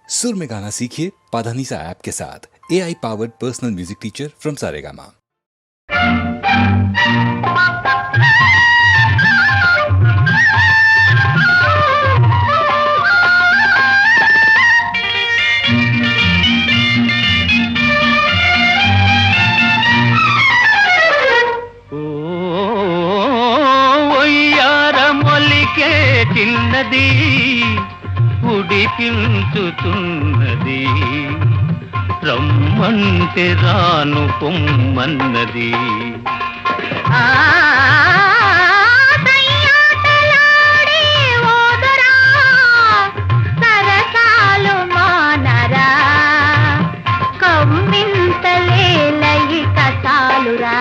सुर में गाना सीखिए पाधानीसा ऐप के साथ। AI powered personal music teacher from Saregama. చిన్నది ఉడికించుతున్నది రమ్మంటే రాను పొమ్మన్నది సరసాలు మానరా కమ్మింతలేలయి కసాలురా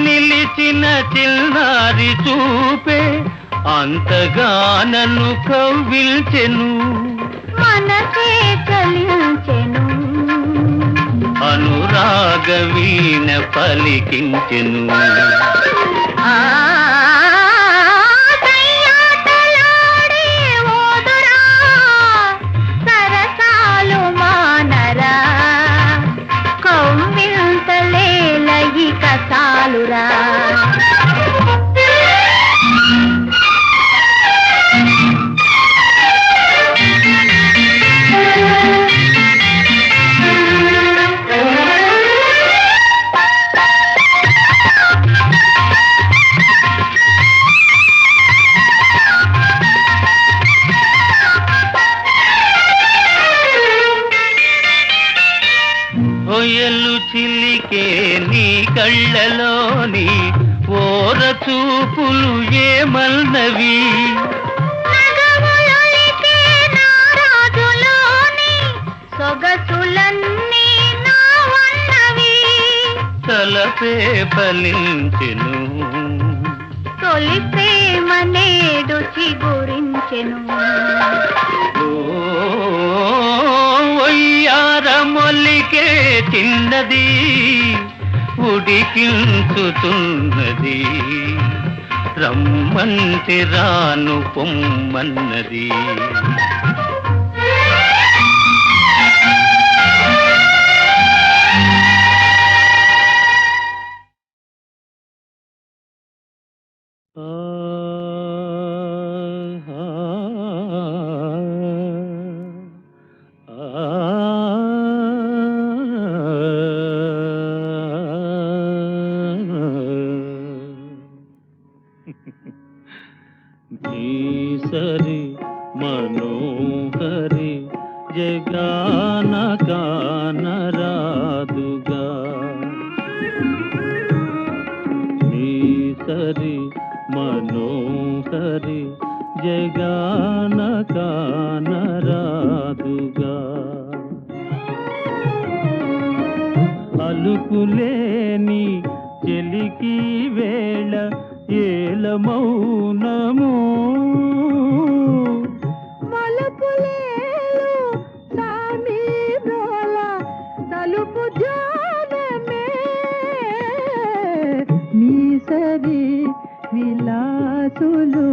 నిలిచిన చిన్నారి చూపే అంతగా నన్ను కవ్విల్చెను మనసే చలించెను అనురాగ వీణ పలికించెను సరసాలు మానరా కవ్వింతలేలయి కసాలురా ఒయలు చిలికే నీ కళ్ళలోని ఓర చూపులు ఏమన్నవి సొగసులన్నీ నావన్నవి తలపే పలించెను తొలి ప్రేమ నేడు చిగురించెను ఒయ్యారమొల్లికే చిన్నది ఉడికించుతున్నది రమ్మంటే రాను పొమ్మన్నది సరి మనోహరి జగాన కానరాదుగా సరి మనోహరి జగాన కానరాదుగా అలుకులేని చెలికి వేళ ఏల మౌనము మలపులేలు సామి బ్రోల తలుపు ధ్యానమే మీసరి విలాసులు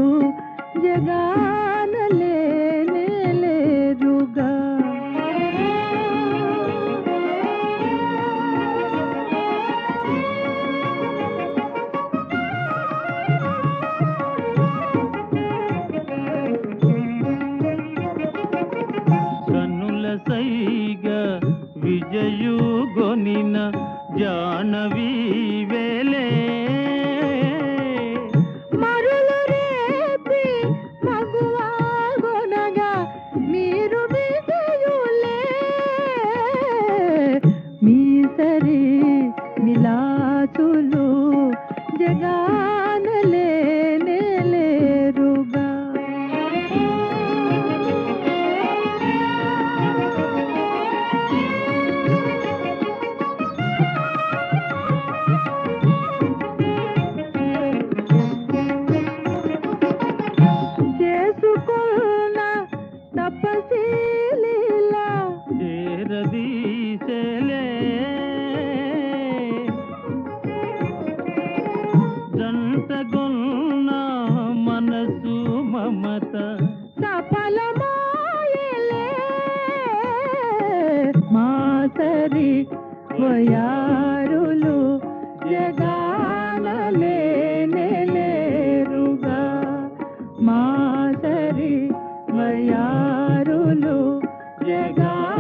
జగాన లేనే లేరుగా సైగ విజయు గొనిన జానవి వేలే మరులు రేపి మగువా ఉన్న మనసు మమత సఫలమాయలే మాసరి వయారులు జగానలేరుగా మాసరి వయారులు జగానలేరుగా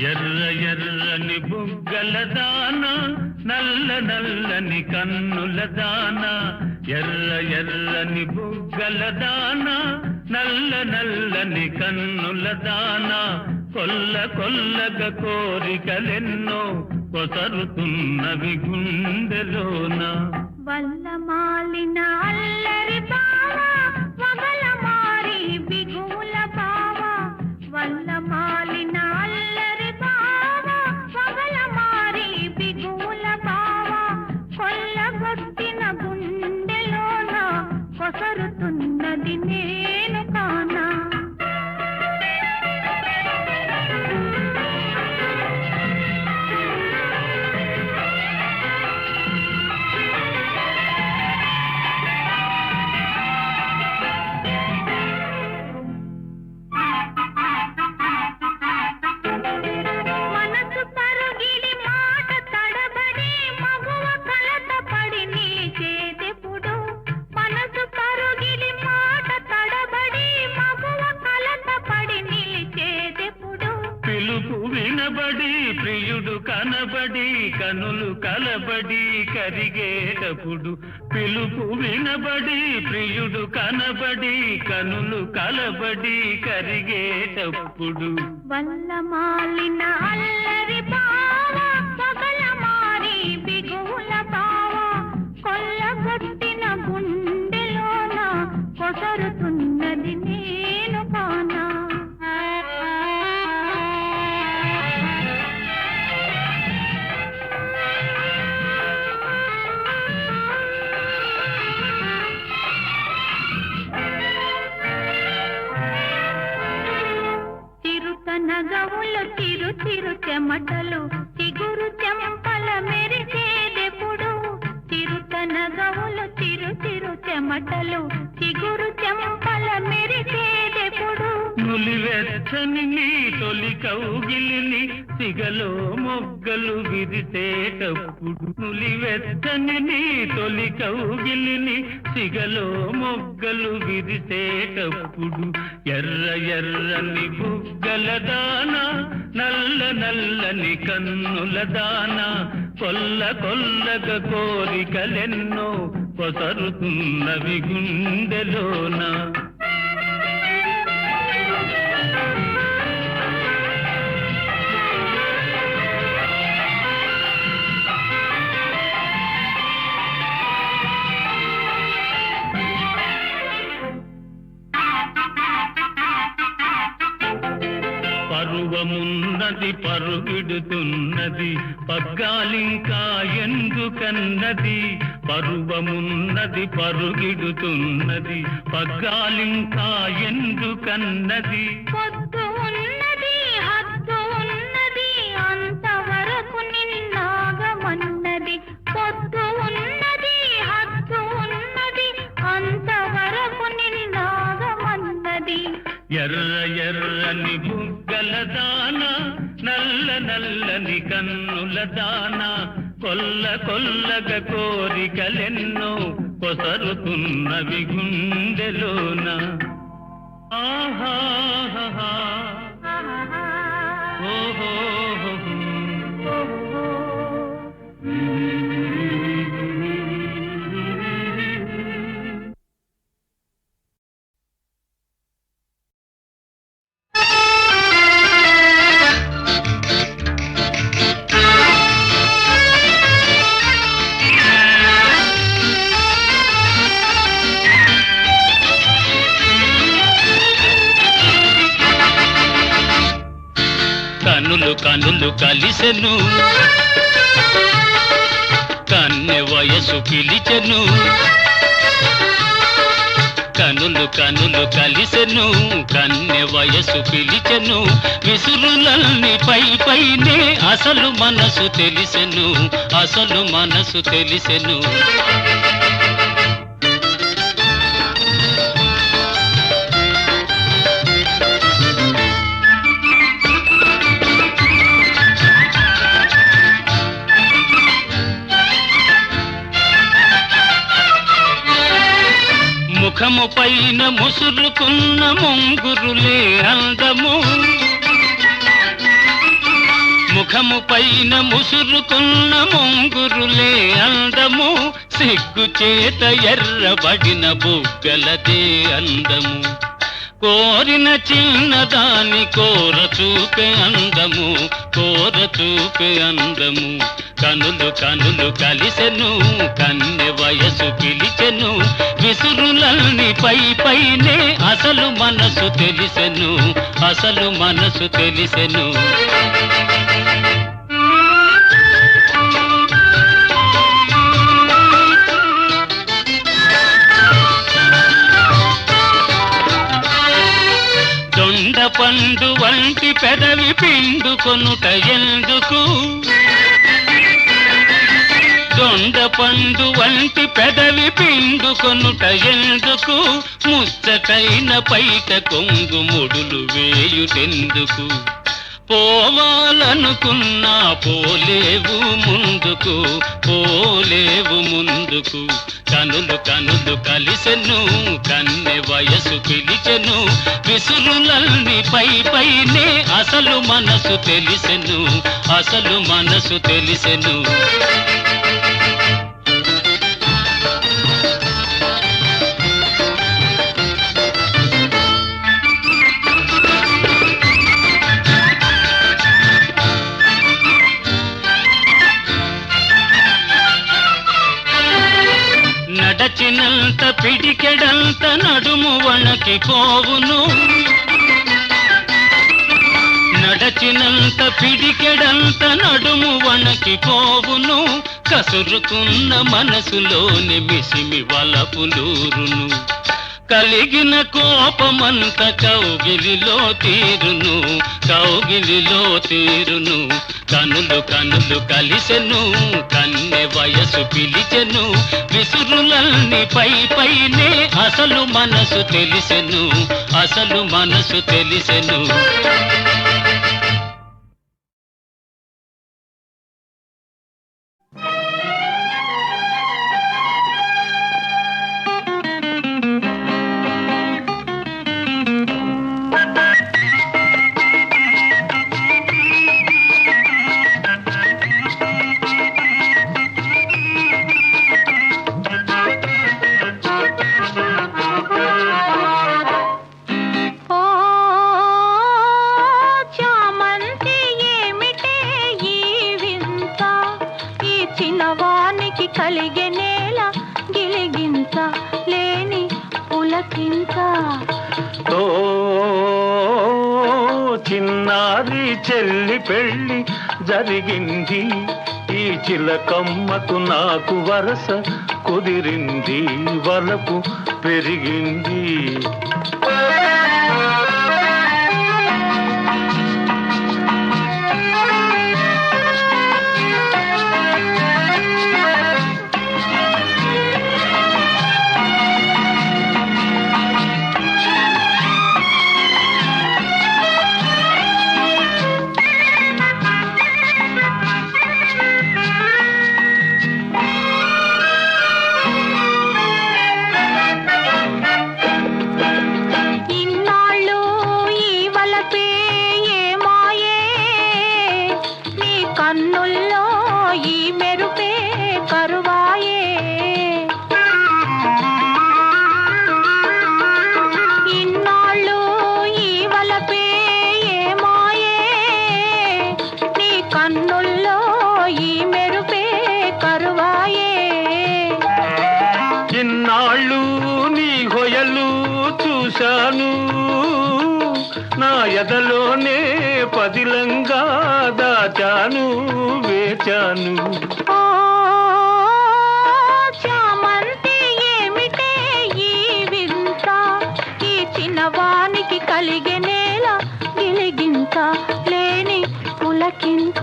ఎర్ర ఎర్రని బుగ్గల దాన నల్ల నల్లని కన్నుల దాన ఎర్ర ఎర్రని బుగ్గల దాన నల్ల నల్లని కన్నుల దాన కొల్ల కొల్లగా కోరికలెన్నో కొసరుతున్నవి గుండెలోన వల్లమాలిన అల్లరి బావ వగల మారి బిగుల బావ వల్లమాలిన అల్లరి బావ వగల మారి బిగుల బావ కొల్లగొట్టిన గుండెలోన కొసరుతున్నది నేను కానా వినబడి ప్రియుడు కనబడి కనులు కలబడి కరిగేటప్పుడు పిలుపు వినబడి ప్రియుడు కనబడి కనులు కలబడి కరిగేటప్పుడు వల్లమాలిన అల్లరి బావ పగల మారి బిగుల బావ కొల్లగొట్టిన గుండెలోన కొసరుతున్నది నేను కానా నగవులు చిరు చిరు చెమటలు చిగురు చెంపల మెరిసేదెప్పుడు చిరుత నగవులు చిరు చిరు చెమటలు చిగురు చెంపల మెరిసేదెప్పుడు నులివెచ్చని నీ తొలి కౌగిలిని సిగలో మొగ్గలు విరిసేటప్పుడు నులివెచ్చని నీ తొలి కౌగిలిని సిగలో మొగ్గలు విరిసేటప్పుడు ఎర్ర ఎర్రని బుగ్గల దాన నల్ల నల్లని కన్నుల దాన కొల్ల కొల్లగా కోరికలెన్నో కొసరుతున్నవి గుండెలోన పరువమున్నది పరుగిడుతున్నది పగ్గాలింకా ఎందుకన్నది పరువమున్నది పరుగిడుతున్నది పగ్గాలింకా ఎందుకన్నది పొద్దు ఉన్నది హద్దు ఉన్నది అంతవరకు నిన్నాగమన్నది పొద్దు ఉన్నది హద్దు ఉన్నది అంతవరకు నిన్నాగమన్నది ఎర్ర ఎర్రని బుగ్గల దాన నల్ల నల్లని కన్నుల దాన కొల్ల కొల్లగా కోరికలెన్నో కొసరుతున్నవి గుండెలోన ఆహా ఓహో కనులు కనులు కలిసెను కన్నె వయసు పిలిచెను కనులు కనులు కలిసెను కన్నె వయసు పిలిచెను విసురులన్నీ పై పైనే అసలు మనసు తెలిసెను అసలు మనసు తెలిసెను ముఖము పైన ముసురుకున్న ముంగురులే అందము ముఖము పైన ముసురుకున్న ముంగురులే అందము సిగ్గు చేత ఎర్రబడిన బుగ్గలదే అందము కోరిన చిన్నదాని కోర చూపే అందము కోర చూపే అందము కనులు కనులు కలిసెను కన్నె వయసు పిలిచెను విసురులన్నీ పై పైనే అసలు మనసు తెలిసెను అసలు మనసు తెలిసెను దొండ పండు వంటి పెదవి పిండుకొనుట ఎందుకు దొండ పండు వంటి పెదవి పిండుకొనుట ఎందుకు ముచ్చటైన పైట కొంగు ముడులు వేయుటెందుకు పోవాలనుకున్నా పోలేవు ముందుకు పోలేవు ముందుకు కనులు కనులు కలిసెను కన్నె వయసు పిలిచెను విసురులన్నీ పై పైనే అసలు మనసు తెలిసెను అసలు మనసు తెలిసెను నడచినంత పిడికెడంత నడుము వణకి పోవును నడచినంత పిడికెడంత నడుము వణకి పోవును కసురుకున్న మనసులోని మిసిమి వలపులూరును కలిగిన కోపమంత కౌగిలిలో తీరును కౌగిలిలో తీరును కనులు కనులు కలిసెను కన్నె వయసు పిలిచెను విసురులన్నీ పై పైనే అసలు మనసు తెలిసెను అసలు మనసు తెలిసెను కలిగే నేల గిలిగింత లేని పులకింత ఓ చిన్నారి చెల్లి పెళ్ళి జరిగింది ఈ చిలకమ్మకు నాకు వరస కుదిరింది వలపు పెరిగింది కన్నుల్లో ఈ మెరుపే కరువాయే. ఇన్నాళ్ళు నీ హొయలు చూశాను, నా ఎదలోనే పదిలంగా దాచాను, వేచాను. ఓ చామంతి ఏమిటే ఈ వింత, ఈ చిన్నవానికి కలిగే నేల గిలిగింత లేని పులకింత.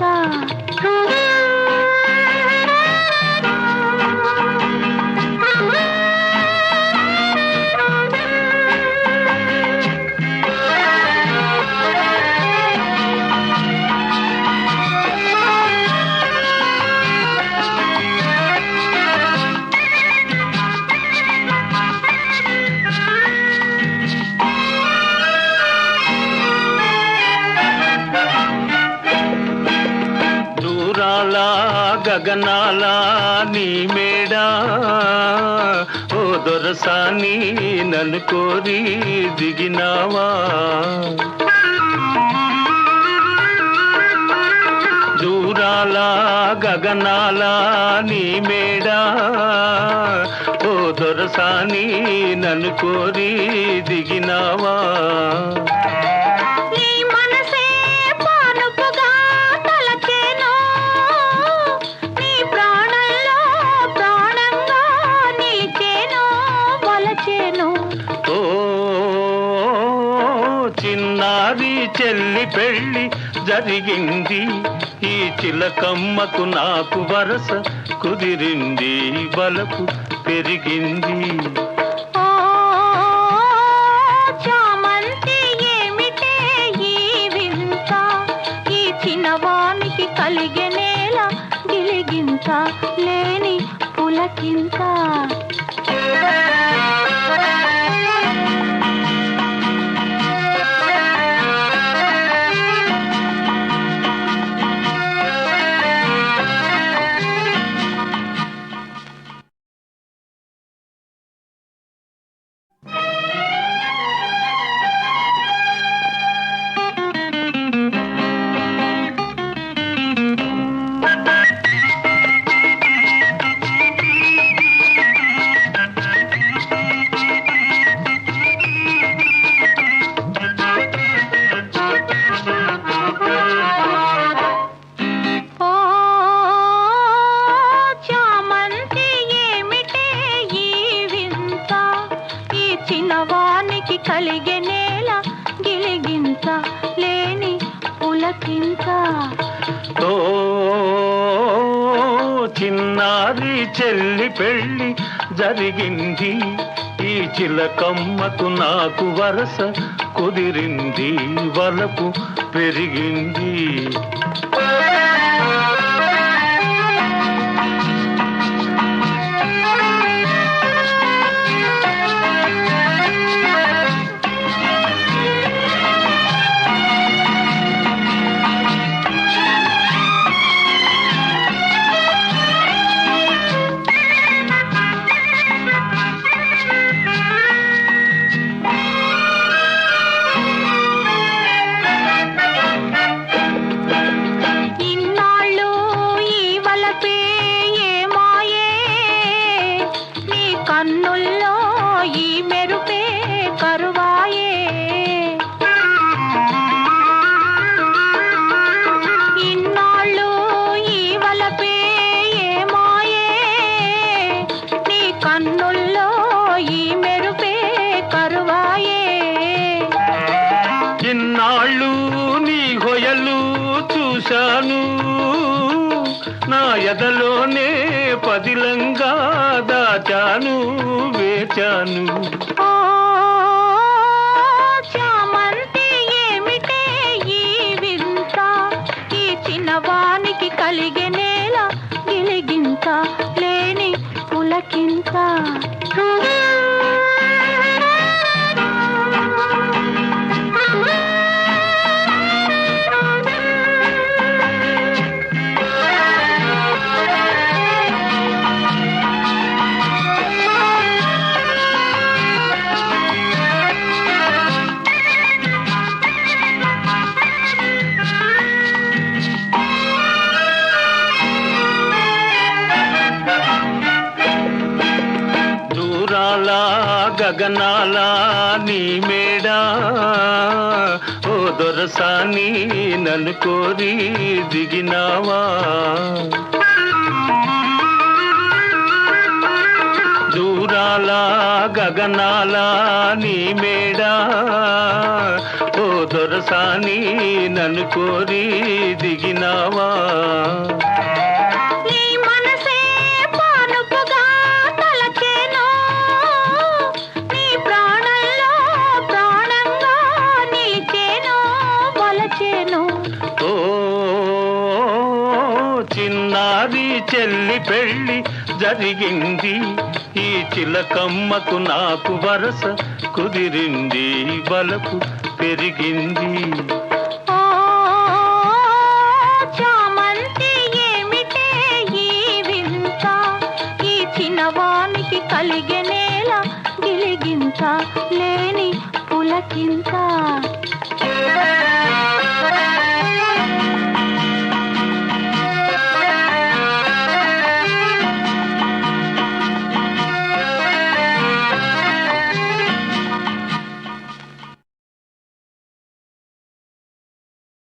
గగనాల నీ మేడా ఓ దొరసాని నన్ను కోరి దిగినావా. దూరాల గగనాల నీ మేడా ఓ దొరసాని నన్ను కోరి దిగినావా. చిన్నారి చెల్లి పెళ్ళి జరిగింది, ఈ చిలకమ్మకు నాకు వరస కుదిరింది, బలపు పెరిగింది. ఓ చామంతి ఏమిటే ఈ వింత, ఈ చిన్నవానికి కలిగే నేల గిలిగింత లేని పులకింత. చిన్నవానికి కలిగే నేల గిలిగింత లేని పులకింత. ఓ చిన్నారి చెల్లి పెళ్ళి జరిగింది, ఈ చిలకమ్మకు నాకు వరస కుదిరింది, వలపు పెరిగింది. కన్నుల్లో ఈ మెరుపే కరువాయే. ఇన్నాళ్ళు ఈ వలపే ఏమాయే, నీ కన్నుల్లో ఈ మెరుపే కరువాయే. ఇన్నాళ్ళు నీ హొయలు చూశాను, నా ఎదలోనే పదిలంగా దాచాను, వేచాను. ఓ చామంతి ఏమిటే ఈ వింత, ఈ చిన్నవానికి కలిగే నేల గిలిగింత లేని పులకింత. గగనాల నీ మేడా ఓ దొరసాని నన్ను కోరి దిగినావా దూరాల గగనాల నీ మేడా ఓ దొరసాని నన్ను కోరి దిగినావా నీ మనసే పానుపుగా తలచేను నీ ప్రాణంలో ప్రాణంగా నిలిచేను వలచేను ఓ చిన్నారి చెల్లి పెళ్ళి జరిగింది ఈ చిలకమ్మకు నాకు వరస కుదిరింది బలకు పెరిగింది ఓ చామంతి ఏమిటే ఈ వింత ఈ చిన్నవానికి కలిగెనేలా గిలిగింత లేని పులకింత